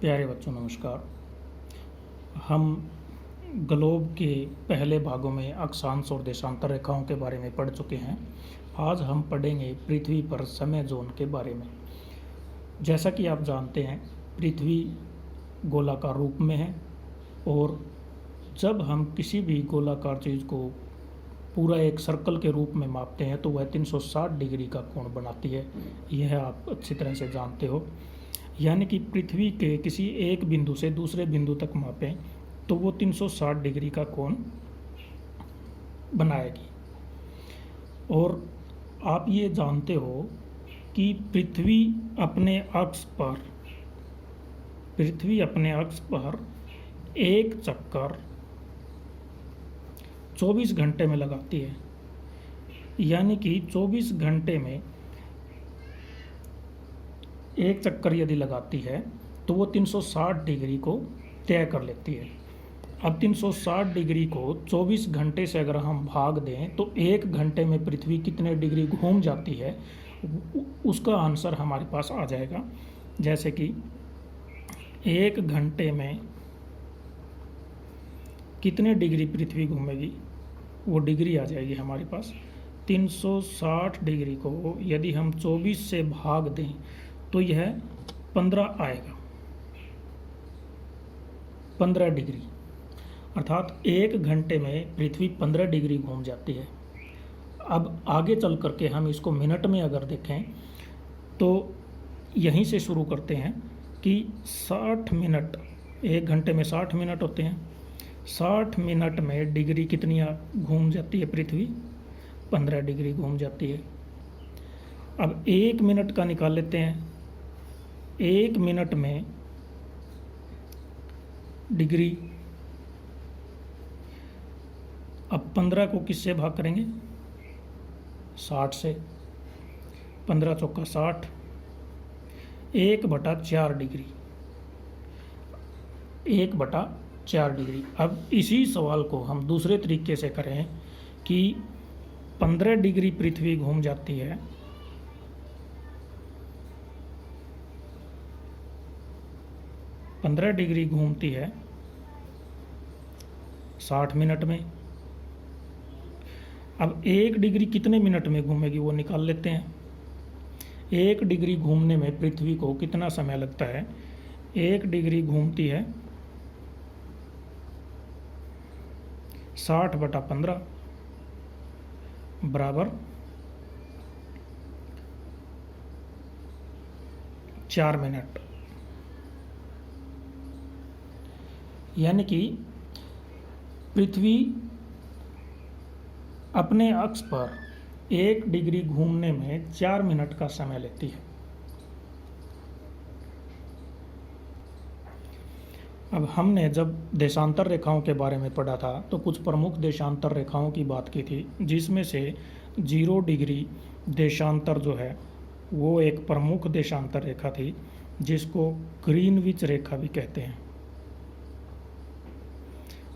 प्यारे बच्चों नमस्कार। हम ग्लोब के पहले भागों में अक्षांश और देशांतर रेखाओं के बारे में पढ़ चुके हैं। आज हम पढ़ेंगे पृथ्वी पर समय जोन के बारे में। जैसा कि आप जानते हैं, पृथ्वी गोलाकार रूप में है और जब हम किसी भी गोलाकार चीज़ को पूरा एक सर्कल के रूप में मापते हैं तो वह 360 डिग्री का कोण बनाती है। यह आप अच्छी तरह से जानते हो। यानी कि पृथ्वी के किसी एक बिंदु से दूसरे बिंदु तक मापें तो वो 360 डिग्री का कोण बनाएगी। और आप ये जानते हो कि पृथ्वी अपने अक्ष पर एक चक्कर 24 घंटे में लगाती है। यानी कि 24 घंटे में एक चक्कर यदि लगाती है तो वो 360 डिग्री को तय कर लेती है। अब 360 डिग्री को 24 घंटे से अगर हम भाग दें तो एक घंटे में पृथ्वी कितने डिग्री घूम जाती है, उसका आंसर हमारे पास आ जाएगा। जैसे कि एक घंटे में कितने डिग्री पृथ्वी घूमेगी, वो डिग्री आ जाएगी हमारे पास। 360 डिग्री को यदि हम 24 से भाग दें तो यह 15 आएगा, 15 डिग्री। अर्थात एक घंटे में पृथ्वी 15 डिग्री घूम जाती है। अब आगे चल करके हम इसको मिनट में अगर देखें तो यहीं से शुरू करते हैं कि 60 मिनट, एक घंटे में 60 मिनट होते हैं। 60 मिनट में डिग्री कितनी घूम जाती है पृथ्वी? 15 डिग्री घूम जाती है। अब एक मिनट का निकाल लेते हैं। एक मिनट में डिग्री, अब 15 को किससे भाग करेंगे? 60 से। 15 चौका 60, 1/4 डिग्री, 1/4 डिग्री। अब इसी सवाल को हम दूसरे तरीके से करें कि 15 डिग्री पृथ्वी घूम जाती है, 15 डिग्री घूमती है 60 मिनट में। अब 1 डिग्री कितने मिनट में घूमेगी वो निकाल लेते हैं। 1 डिग्री घूमने में पृथ्वी को कितना समय लगता है? 1 डिग्री घूमती है 60/15 बराबर 4 मिनट। यानी कि पृथ्वी अपने अक्ष पर 1 डिग्री घूमने में 4 मिनट का समय लेती है। अब हमने जब देशांतर रेखाओं के बारे में पढ़ा था तो कुछ प्रमुख देशांतर रेखाओं की बात की थी, जिसमें से 0 डिग्री देशांतर जो है वो एक प्रमुख देशांतर रेखा थी, जिसको ग्रीनविच रेखा भी कहते हैं।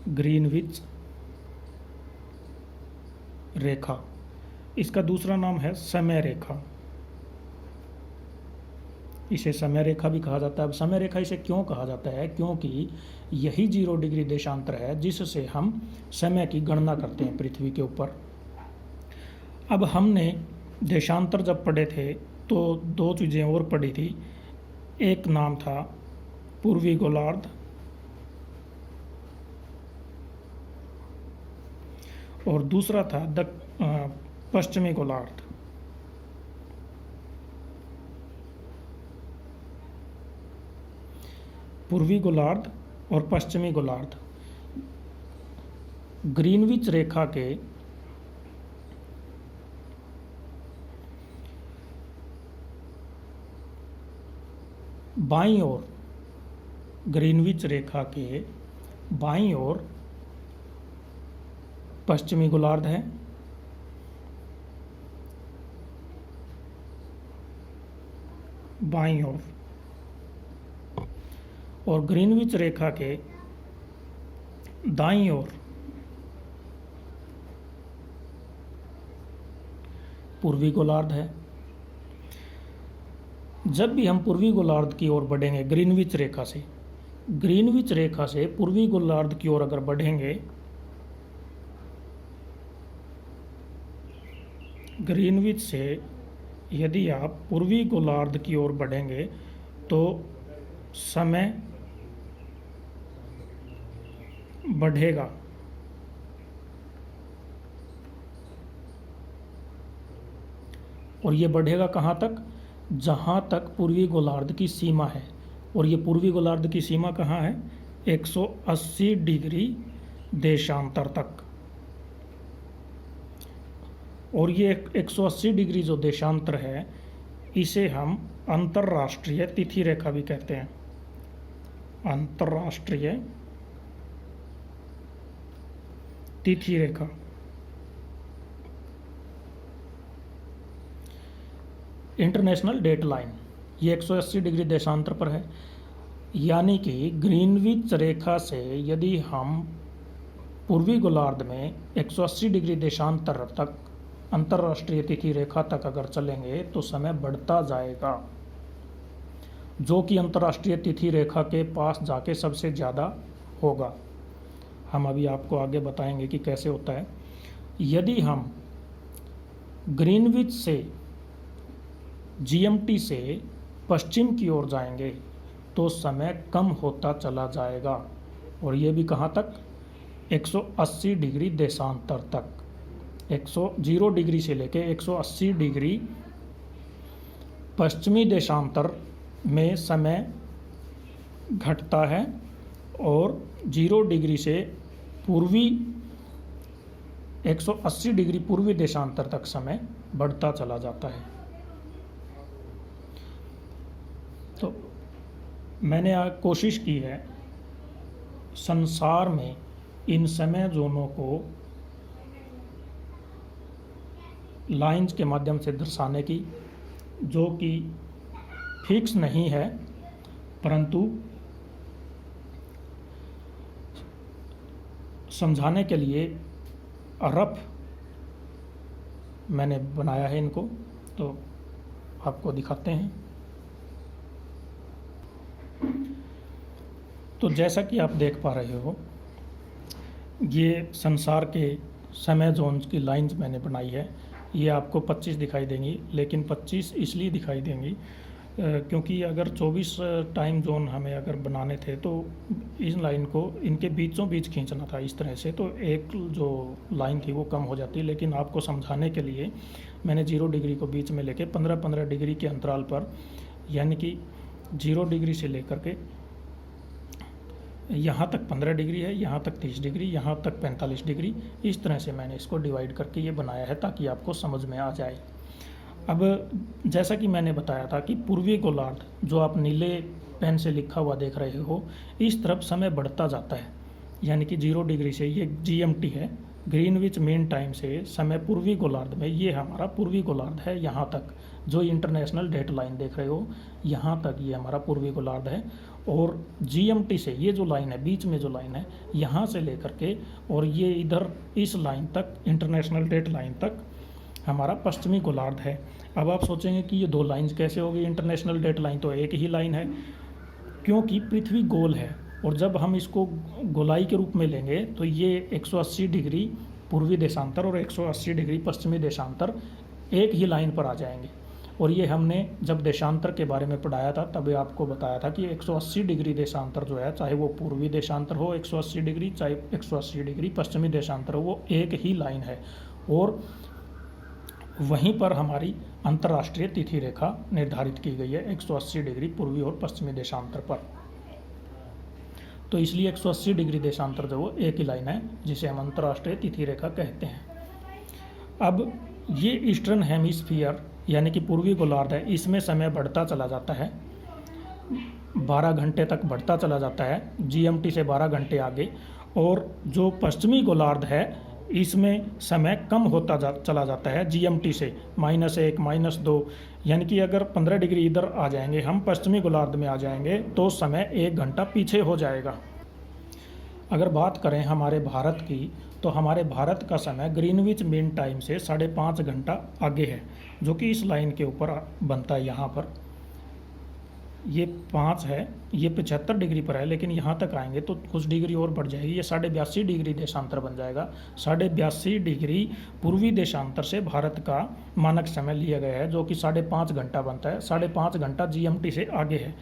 ग्रीनविच रेखा, इसका दूसरा नाम है समय रेखा। इसे समय रेखा भी कहा जाता है। अब समय रेखा इसे क्यों कहा जाता है? क्योंकि यही 0 डिग्री देशांतर है जिससे हम समय की गणना करते हैं पृथ्वी के ऊपर। अब हमने देशांतर जब पढ़े थे तो 2 चीज़ें और पढ़ी थी। एक नाम था पूर्वी गोलार्ध और दूसरा था पश्चिमी गोलार्ध। पूर्वी गोलार्ध और पश्चिमी गोलार्ध ग्रीनविच रेखा के बाईं ओर, ग्रीनविच रेखा के बाईं ओर पश्चिमी गोलार्ध है बाईं ओर, और ग्रीनविच रेखा के दाईं ओर पूर्वी गोलार्ध है। जब भी हम पूर्वी गोलार्ध की ओर बढ़ेंगे ग्रीनविच रेखा से, ग्रीनविच रेखा से पूर्वी गोलार्ध की ओर अगर बढ़ेंगे, ग्रीनविच से यदि आप पूर्वी गोलार्ध की ओर बढ़ेंगे तो समय बढ़ेगा। और ये बढ़ेगा कहाँ तक? जहाँ तक पूर्वी गोलार्ध की सीमा है। और ये पूर्वी गोलार्ध की सीमा कहाँ है? 180 डिग्री देशांतर तक। और ये 180 डिग्री जो देशांतर है, इसे हम अंतर्राष्ट्रीय तिथि रेखा भी कहते हैं। अंतर्राष्ट्रीय तिथि रेखा। इंटरनेशनल डेट लाइन, ये 180 डिग्री देशांतर पर है। यानी कि ग्रीनविच रेखा से यदि हम पूर्वी गोलार्ध में 180 डिग्री देशांतर तक, अंतर्राष्ट्रीय तिथि रेखा तक अगर चलेंगे तो समय बढ़ता जाएगा, जो कि अंतर्राष्ट्रीय तिथि रेखा के पास जाके सबसे ज़्यादा होगा। हम अभी आपको आगे बताएंगे कि कैसे होता है। यदि हम ग्रीनविच से, जीएमटी से पश्चिम की ओर जाएंगे तो समय कम होता चला जाएगा। और ये भी कहाँ तक? 180 डिग्री देशांतर तक। 0 डिग्री से लेके 180 डिग्री पश्चिमी देशांतर में समय घटता है और 0 डिग्री से पूर्वी 180 डिग्री पूर्वी देशांतर तक समय बढ़ता चला जाता है। तो मैंने कोशिश की है संसार में इन समय जोनों को लाइंस के माध्यम से दर्शाने की, जो कि फिक्स नहीं है परंतु समझाने के लिए रफ मैंने बनाया है इनको, तो आपको दिखाते हैं। तो जैसा कि आप देख पा रहे हो, ये संसार के समय जोन्स की लाइंस मैंने बनाई है। ये आपको 25 दिखाई देंगी, लेकिन 25 इसलिए दिखाई देंगी क्योंकि अगर 24 टाइम जोन हमें अगर बनाने थे तो इस लाइन को इनके बीचों बीच खींचना था इस तरह से, तो एक जो लाइन थी वो कम हो जाती। लेकिन आपको समझाने के लिए मैंने 0 डिग्री को बीच में लेके 15-15 डिग्री के अंतराल पर, यानी कि 0 डिग्री से लेकर के यहाँ तक 15 डिग्री है, यहाँ तक 30 डिग्री, यहाँ तक 45 डिग्री, इस तरह से मैंने इसको डिवाइड करके ये बनाया है ताकि आपको समझ में आ जाए। अब जैसा कि मैंने बताया था कि पूर्वी गोलार्ध, जो आप नीले पेन से लिखा हुआ देख रहे हो, इस तरफ समय बढ़ता जाता है। यानी कि 0 डिग्री से, ये जीएमटी है, ग्रीनविच मीन टाइम से समय पूर्वी गोलार्ध में, ये हमारा पूर्वी गोलार्ध है। यहाँ तक जो इंटरनेशनल डेट लाइन देख रहे हो, यहाँ तक ये हमारा पूर्वी गोलार्ध है। और जीएमटी से ये जो लाइन है, बीच में जो लाइन है, यहाँ से लेकर के और ये इधर इस लाइन तक, इंटरनेशनल डेट लाइन तक हमारा पश्चिमी गोलार्ध है। अब आप सोचेंगे कि ये 2 लाइन्स कैसे होगी? इंटरनेशनल डेट लाइन तो एक ही लाइन है, क्योंकि पृथ्वी गोल है। और जब हम इसको गोलाई के रूप में लेंगे तो ये 180 डिग्री पूर्वी देशांतर और 180 डिग्री पश्चिमी देशांतर एक ही लाइन पर आ जाएंगे। और ये हमने जब देशांतर के बारे में पढ़ाया था तब आपको बताया था कि 180 डिग्री देशांतर जो है, चाहे वो पूर्वी देशांतर हो 180 डिग्री, चाहे 180 डिग्री पश्चिमी देशांतर हो, वो एक ही लाइन है। और वहीं पर हमारी अंतर्राष्ट्रीय तिथि रेखा निर्धारित की गई है 180 डिग्री पूर्वी और पश्चिमी देशांतर पर। तो इसलिए 180 डिग्री देशांतर जो वो एक ही लाइन है, जिसे हम अंतर्राष्ट्रीय तिथि रेखा कहते हैं। अब ये ईस्टर्न हेमिस्फीयर यानी कि पूर्वी गोलार्ध है, इसमें समय बढ़ता चला जाता है, 12 घंटे तक बढ़ता चला जाता है, जीएमटी से 12 घंटे आगे। और जो पश्चिमी गोलार्ध है, इसमें समय कम होता चला जाता है जीएमटी से, -1, -2, यानी कि अगर 15 डिग्री इधर आ जाएंगे, हम पश्चिमी गोलार्ध में आ जाएंगे तो समय 1 घंटा पीछे हो जाएगा। अगर बात करें हमारे भारत की, तो हमारे भारत का समय ग्रीनविच मीन टाइम से 5.5 घंटा आगे है, जो कि इस लाइन के ऊपर बनता है यहाँ पर। ये 5 है, ये 75 डिग्री पर है, लेकिन यहाँ तक आएंगे तो कुछ डिग्री और बढ़ जाएगी, ये 82.5 डिग्री देशांतर बन जाएगा। 82.5 डिग्री पूर्वी देशांतर से भारत का मानक समय लिया गया है, जो कि 5.5 घंटा बनता है। 5.5 घंटा GMT से आगे है।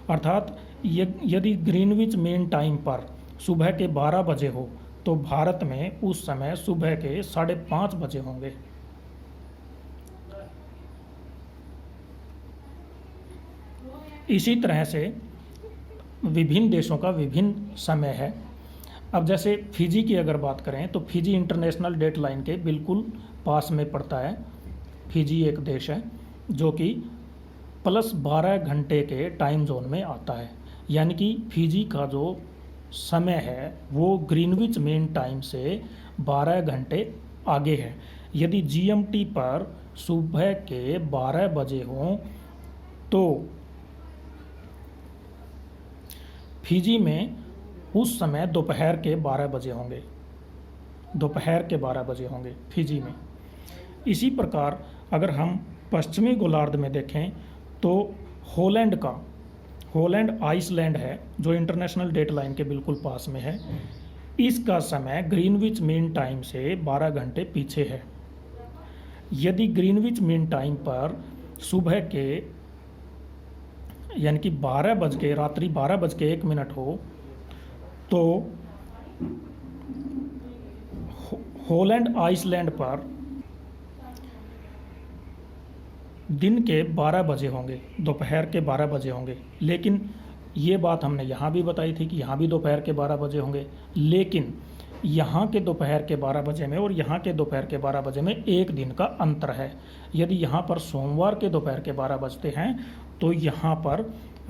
अर्थात यदि ग्रीनविच मेन टाइम पर सुबह के 12 बजे हो तो भारत में उस समय सुबह के 5:30 बजे होंगे। इसी तरह से विभिन्न देशों का विभिन्न समय है। अब जैसे फिजी की अगर बात करें तो फिजी इंटरनेशनल डेट लाइन के बिल्कुल पास में पड़ता है। फिजी एक देश है जो कि +12 घंटे के टाइम जोन में आता है, यानी कि फिजी का जो समय है वो ग्रीनविच मेन टाइम से 12 घंटे आगे है। यदि GMT पर सुबह के 12 बजे हों तो फिजी में उस समय दोपहर के 12 बजे होंगे, दोपहर के 12 बजे होंगे फिजी में। इसी प्रकार अगर हम पश्चिमी गोलार्ध में देखें तो होलैंड आइसलैंड है जो इंटरनेशनल डेट लाइन के बिल्कुल पास में है। इसका समय ग्रीनविच मीन टाइम से 12 घंटे पीछे है। यदि ग्रीनविच मीन टाइम पर सुबह के यानी कि रात्रि 12:01 हो तो होलैंड आइसलैंड पर दिन के 12 बजे होंगे, दोपहर के 12 बजे होंगे। लेकिन ये बात हमने यहाँ भी बताई थी कि यहाँ भी दोपहर के 12 बजे होंगे, लेकिन यहाँ के दोपहर के 12 बजे में और यहाँ के दोपहर के 12 बजे में एक दिन का अंतर है। यदि यहाँ पर सोमवार के दोपहर के 12 बजते हैं तो यहाँ पर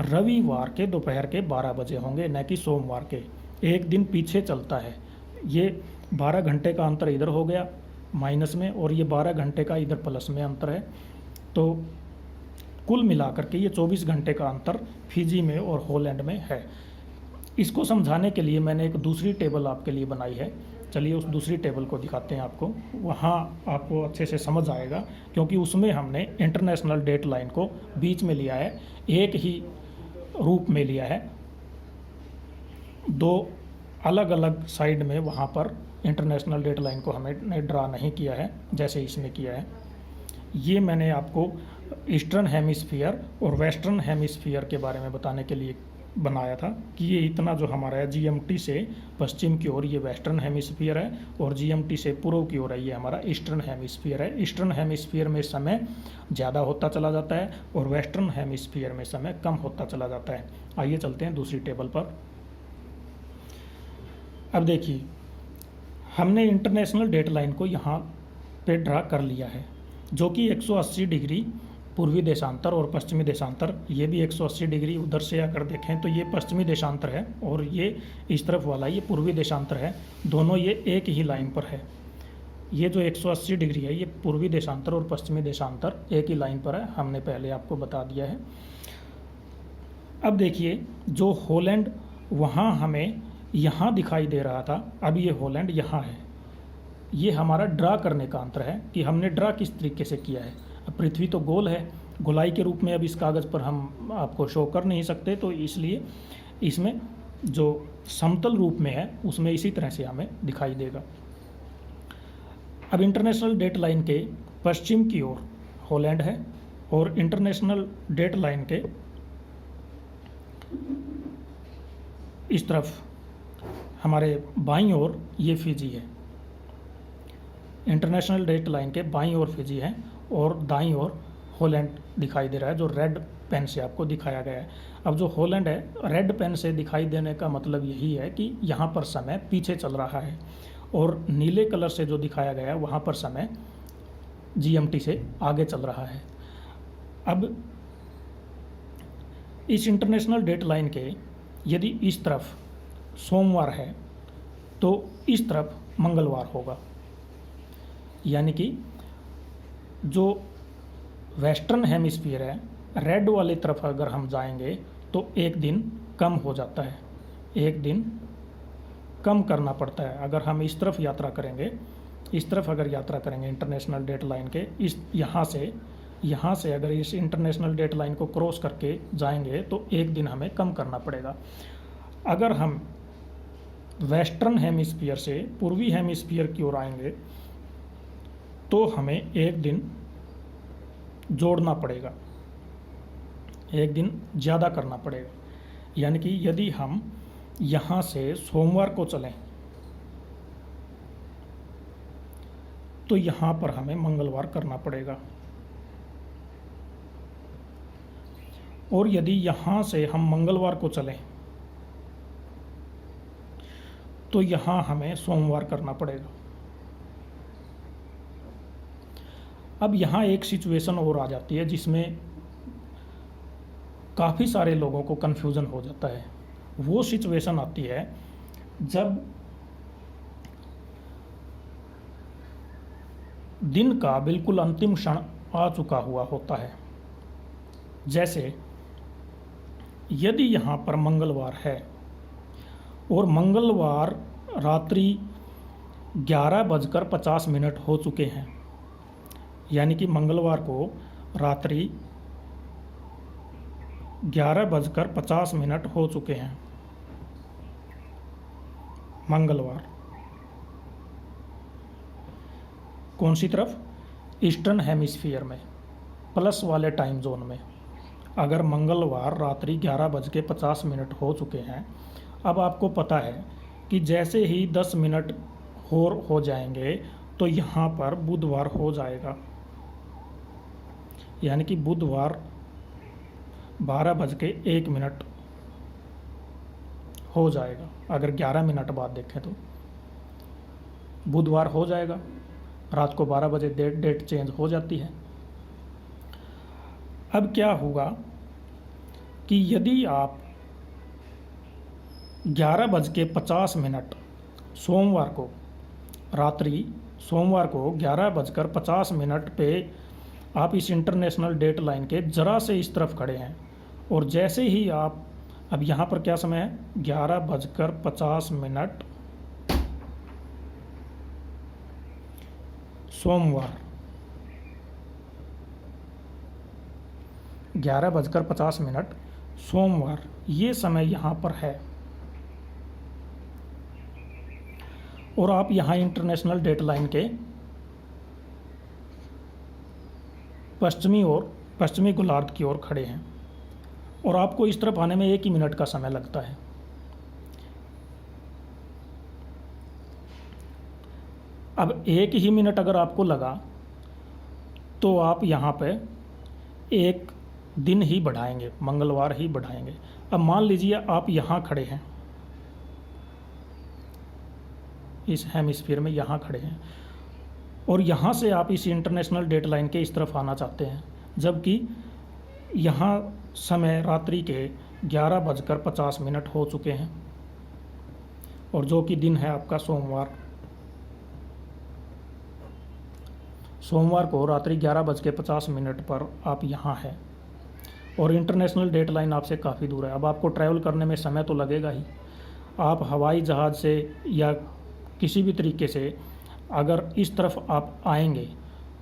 रविवार के दोपहर के 12 बजे होंगे, न कि सोमवार के। एक दिन पीछे चलता है। ये 12 घंटे का अंतर इधर हो गया माइनस में और ये 12 घंटे का इधर प्लस में अंतर है। तो कुल मिलाकर के ये 24 घंटे का अंतर फिजी में और होलैंड में है। इसको समझाने के लिए मैंने एक दूसरी टेबल आपके लिए बनाई है। चलिए उस दूसरी टेबल को दिखाते हैं आपको, वहाँ आपको अच्छे से समझ आएगा, क्योंकि उसमें हमने इंटरनेशनल डेट लाइन को बीच में लिया है, एक ही रूप में लिया है। दो अलग अलग साइड में वहाँ पर इंटरनेशनल डेट लाइन को हमने ड्रा नहीं किया है जैसे इसमें किया है। ये मैंने आपको ईस्टर्न हेमिस्फीयर और वेस्टर्न हेमिस्फीयर के बारे में बताने के लिए बनाया था कि ये इतना जो हमारा है GMT से पश्चिम की ओर ये वेस्टर्न हेमिस्फीयर है और GMT से पूर्व की ओर है ये हमारा ईस्टर्न हेमिस्फीयर है। ईस्टर्न हेमिस्फीयर में समय ज़्यादा होता चला जाता है और वेस्टर्न हेमिस्फीयर में समय कम होता चला जाता है। आइए चलते हैं दूसरी टेबल पर। अब देखिए हमने इंटरनेशनल डेट लाइन को यहाँ पे ड्रा कर लिया है, जो कि 180 डिग्री पूर्वी देशांतर और पश्चिमी देशांतर, ये भी 180 डिग्री उधर से अगर देखें तो ये पश्चिमी देशांतर है और ये इस तरफ वाला ये पूर्वी देशांतर है। दोनों ये एक ही लाइन पर है। ये जो 180 डिग्री है ये पूर्वी देशांतर और पश्चिमी देशांतर एक ही लाइन पर है, हमने पहले आपको बता दिया है। अब देखिए जो होलैंड वहाँ हमें यहाँ दिखाई दे रहा था, अब ये होलैंड यहाँ है। ये हमारा ड्रा करने का अंतर है कि हमने ड्रा किस तरीके से किया है। अब पृथ्वी तो गोल है, गोलाई के रूप में अब इस कागज़ पर हम आपको शो कर नहीं सकते, तो इसलिए इसमें जो समतल रूप में है उसमें इसी तरह से हमें दिखाई देगा। अब इंटरनेशनल डेट लाइन के पश्चिम की ओर होलैंड है और इंटरनेशनल डेट लाइन के इस तरफ हमारे बाईं ओर ये फिजी है। इंटरनेशनल डेट लाइन के बाईं ओर फिजी है और दाईं ओर होलैंड दिखाई दे रहा है, जो रेड पेन से आपको दिखाया गया है। अब जो होलैंड है, रेड पेन से दिखाई देने का मतलब यही है कि यहाँ पर समय पीछे चल रहा है और नीले कलर से जो दिखाया गया है वहाँ पर समय GMT से आगे चल रहा है। अब इस इंटरनेशनल डेट लाइन के यदि इस तरफ सोमवार है तो इस तरफ मंगलवार होगा, यानी कि जो वेस्टर्न हेमिस्फीयर है रेड वाली तरफ अगर हम जाएंगे तो एक दिन कम हो जाता है, एक दिन कम करना पड़ता है। अगर हम इस तरफ यात्रा करेंगे, इस तरफ अगर यात्रा करेंगे इंटरनेशनल डेट लाइन के इस यहाँ से यहाँ से अगर इस इंटरनेशनल डेट लाइन को क्रॉस करके जाएंगे तो एक दिन हमें कम करना पड़ेगा। अगर हम वेस्टर्न हेमिस्फीयर से पूर्वी हेमिस्फीयर की ओर आएंगे तो हमें एक दिन जोड़ना पड़ेगा, एक दिन ज़्यादा करना पड़ेगा। यानी कि यदि हम यहाँ से सोमवार को चलें तो यहाँ पर हमें मंगलवार करना पड़ेगा, और यदि यहाँ से हम मंगलवार को चलें तो यहाँ हमें सोमवार करना पड़ेगा। अब यहाँ एक सिचुएशन और आ जाती है जिसमें काफ़ी सारे लोगों को कन्फ्यूज़न हो जाता है। वो सिचुएशन आती है जब दिन का बिल्कुल अंतिम क्षण आ चुका हुआ होता है। जैसे यदि यहाँ पर मंगलवार है और मंगलवार रात्रि 11:50 हो चुके हैं, यानी कि मंगलवार को रात्रि 11:50 हो चुके हैं। मंगलवार कौन सी तरफ? ईस्टर्न हेमिस्फीयर में, प्लस वाले टाइम जोन में। अगर मंगलवार रात्रि 11:50 हो चुके हैं, अब आपको पता है कि जैसे ही 10 मिनट और हो जाएंगे तो यहाँ पर बुधवार हो जाएगा, यानी कि बुधवार 12:01 हो जाएगा। अगर 11 मिनट बाद देखें तो बुधवार हो जाएगा, रात को 12 बजे डेट चेंज हो जाती है। अब क्या होगा कि यदि आप 11:50 सोमवार को रात्रि, सोमवार को 11:50 पे आप इस इंटरनेशनल डेट लाइन के ज़रा से इस तरफ खड़े हैं, और जैसे ही आप, अब यहाँ पर क्या समय है? 11:50 सोमवार, 11:50 सोमवार, ये समय यहाँ पर है। और आप यहाँ इंटरनेशनल डेट लाइन के पश्चिमी गोलार्ध की ओर खड़े हैं, और आपको इस तरफ आने में 1 ही मिनट का समय लगता है। अब 1 ही मिनट अगर आपको लगा तो आप यहाँ पे एक दिन ही बढ़ाएंगे, मंगलवार ही बढ़ाएंगे। अब मान लीजिए आप यहाँ खड़े हैं, इस हेमिस्फीयर में यहाँ खड़े हैं, और यहाँ से आप इस इंटरनेशनल डेट लाइन के इस तरफ आना चाहते हैं, जबकि यहाँ समय रात्रि के 11:50 हो चुके हैं, और जो कि दिन है आपका सोमवार। सोमवार को रात्रि 11:50 पर आप यहाँ हैं, और इंटरनेशनल डेट लाइन आपसे काफ़ी दूर है। अब आपको ट्रैवल करने में समय तो लगेगा ही। आप हवाई जहाज़ से या किसी भी तरीके से अगर इस तरफ आप आएंगे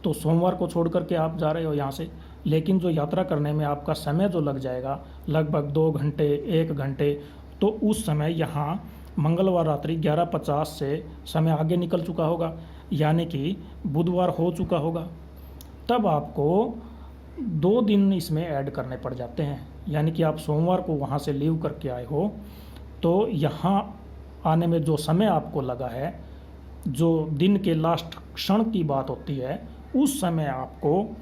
तो सोमवार को छोड़ करके आप जा रहे हो यहाँ से, लेकिन जो यात्रा करने में आपका समय जो लग जाएगा लगभग 2 घंटे 1 घंटे, तो उस समय यहाँ मंगलवार रात्रि 11:50 से समय आगे निकल चुका होगा, यानी कि बुधवार हो चुका होगा। तब आपको 2 दिन इसमें ऐड करने पड़ जाते हैं, यानी कि आप सोमवार को वहाँ से लीव करके आए हो तो यहाँ आने में जो समय आपको लगा है, जो दिन के लास्ट क्षण की बात होती है, उस समय आपको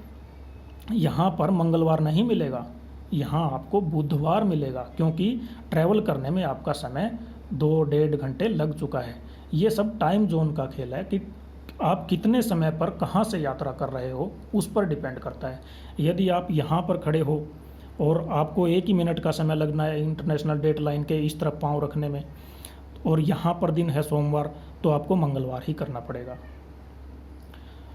यहाँ पर मंगलवार नहीं मिलेगा, यहाँ आपको बुधवार मिलेगा, क्योंकि ट्रैवल करने में आपका समय 2-1.5 घंटे लग चुका है। ये सब टाइम जोन का खेल है कि आप कितने समय पर कहाँ से यात्रा कर रहे हो, उस पर डिपेंड करता है। यदि आप यहाँ पर खड़े हो और आपको 1 ही मिनट का समय लगना है इंटरनेशनल डेट लाइन के इस तरफ पाँव रखने में, और यहाँ पर दिन है सोमवार, तो आपको मंगलवार ही करना पड़ेगा।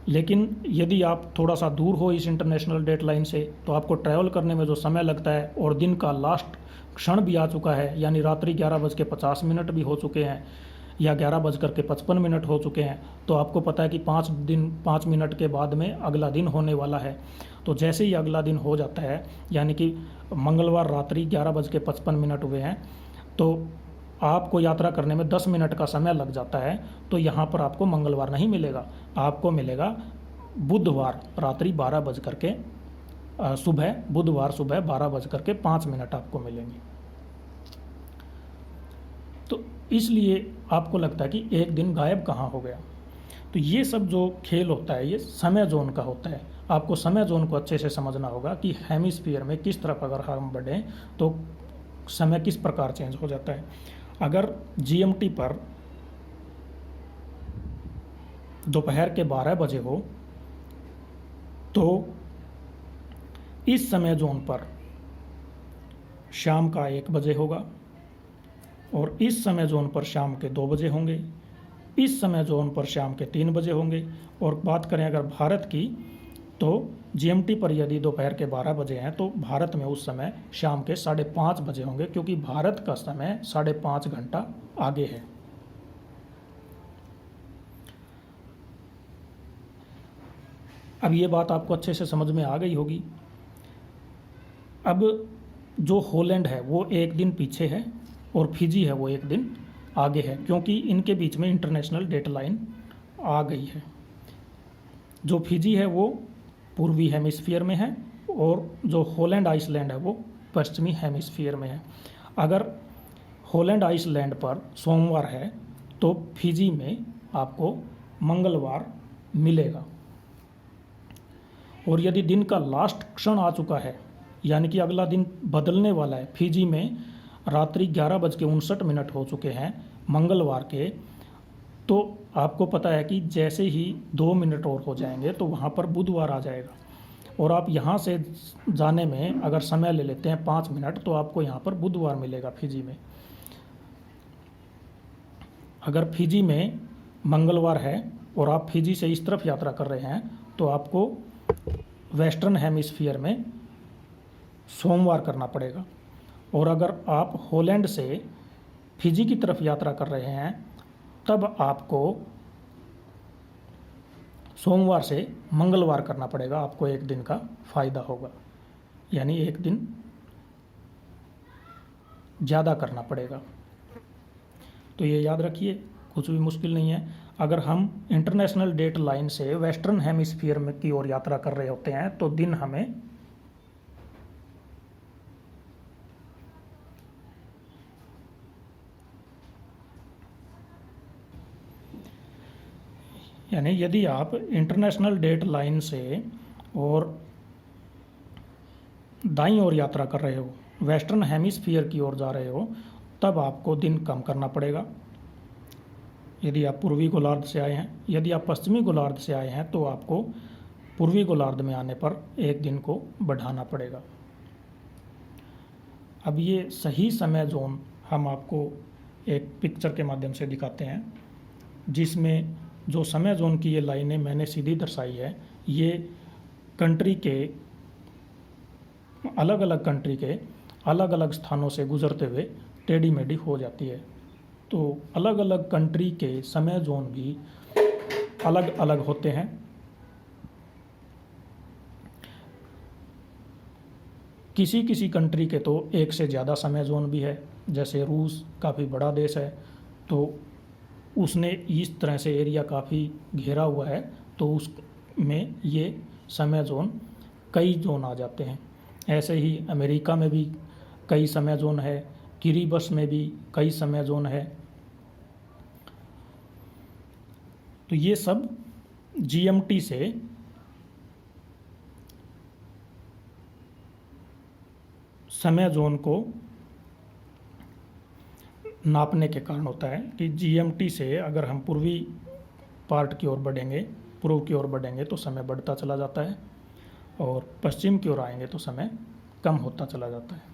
लेकिन यदि आप थोड़ा सा दूर हो इस इंटरनेशनल डेट लाइन से, तो आपको ट्रैवल करने में जो समय लगता है और दिन का लास्ट क्षण भी आ चुका है, यानी रात्रि 11:50 भी हो चुके हैं, या 11:55 हो चुके हैं, तो आपको पता है कि 5 मिनट के बाद में अगला दिन होने वाला है। तो जैसे ही अगला दिन हो जाता है, यानी कि मंगलवार रात्रि 11:55 हुए हैं, तो आपको यात्रा करने में 10 मिनट का समय लग जाता है। तो यहाँ पर आपको मंगलवार नहीं मिलेगा, आपको मिलेगा बुधवार रात्रि बुधवार सुबह 12:05 आपको मिलेंगे। तो इसलिए आपको लगता है कि एक दिन गायब कहाँ हो गया। तो ये सब जो खेल होता है ये समय जोन का होता है। आपको समय जोन को अच्छे से समझना होगा कि हेमिस्फीयर में किस तरफ अगर हम बढ़ें तो समय किस प्रकार चेंज हो जाता है। अगर जीएमटी पर दोपहर के 12 बजे हो तो इस समय जोन पर शाम का 1 बजे होगा, और इस समय जोन पर शाम के 2 बजे होंगे, इस समय जोन पर शाम के 3 बजे होंगे। और बात करें अगर भारत की, तो जीएमटी पर यदि दोपहर के 12 बजे हैं तो भारत में उस समय शाम के 5:30 बजे होंगे, क्योंकि भारत का समय 5.5 घंटा आगे है। अब ये बात आपको अच्छे से समझ में आ गई होगी। अब जो हॉलैंड है वो 1 दिन पीछे है और फिजी है वो 1 दिन आगे है, क्योंकि इनके बीच में इंटरनेशनल डेट लाइन आ गई है। जो फिजी है वो पूर्वी हेमिस्फीयर में है और जो हॉलैंड आइसलैंड है वो पश्चिमी हेमिस्फीयर में है। अगर हॉलैंड आइसलैंड पर सोमवार है तो फिजी में आपको मंगलवार मिलेगा। और यदि दिन का लास्ट क्षण आ चुका है, यानी कि अगला दिन बदलने वाला है, फिजी में रात्रि 11:59 हो चुके हैं मंगलवार के, तो आपको पता है कि जैसे ही 2 मिनट और हो जाएंगे तो वहाँ पर बुधवार आ जाएगा। और आप यहाँ से जाने में अगर समय ले लेते हैं 5 मिनट तो आपको यहाँ पर बुधवार मिलेगा फिजी में। अगर फिजी में मंगलवार है और आप फिजी से इस तरफ यात्रा कर रहे हैं तो आपको वेस्टर्न हेमिस्फीयर में सोमवार करना पड़ेगा। और अगर आप हॉलैंड से फिजी की तरफ यात्रा कर रहे हैं तब आपको सोमवार से मंगलवार करना पड़ेगा। आपको 1 दिन का फ़ायदा होगा, यानी 1 दिन ज़्यादा करना पड़ेगा। तो ये याद रखिए, कुछ भी मुश्किल नहीं है। अगर हम इंटरनेशनल डेट लाइन से वेस्टर्न हेमिस्फीयर में की ओर यात्रा कर रहे होते हैं तो दिन हमें यानी यदि आप इंटरनेशनल डेट लाइन से और दाईं ओर यात्रा कर रहे हो, वेस्टर्न हेमिस्फीयर की ओर जा रहे हो, तब आपको दिन कम करना पड़ेगा। यदि आप पूर्वी गोलार्ध से आए हैं, यदि आप पश्चिमी गोलार्ध से आए हैं तो आपको पूर्वी गोलार्ध में आने पर 1 दिन को बढ़ाना पड़ेगा। अब ये सही समय जोन हम आपको एक पिक्चर के माध्यम से दिखाते हैं, जिसमें जो समय जोन की ये लाइनें मैंने सीधी दर्शाई है, ये कंट्री के अलग अलग स्थानों से गुजरते हुए टेढ़ी मेढ़ी हो जाती है। तो अलग अलग कंट्री के समय जोन भी अलग अलग होते हैं। किसी किसी कंट्री के तो 1 से ज़्यादा समय जोन भी है, जैसे रूस काफ़ी बड़ा देश है तो उसने इस तरह से एरिया काफ़ी घेरा हुआ है, तो उसमें ये समय जोन कई जोन आ जाते हैं। ऐसे ही अमेरिका में भी कई समय जोन है, किरिबस में भी कई समय जोन है। तो ये सब जीएमटी से समय जोन को नापने के कारण होता है कि जीएमटी से अगर हम पूर्वी पार्ट की ओर बढ़ेंगे, पूर्व की ओर बढ़ेंगे तो समय बढ़ता चला जाता है, और पश्चिम की ओर आएंगे तो समय कम होता चला जाता है।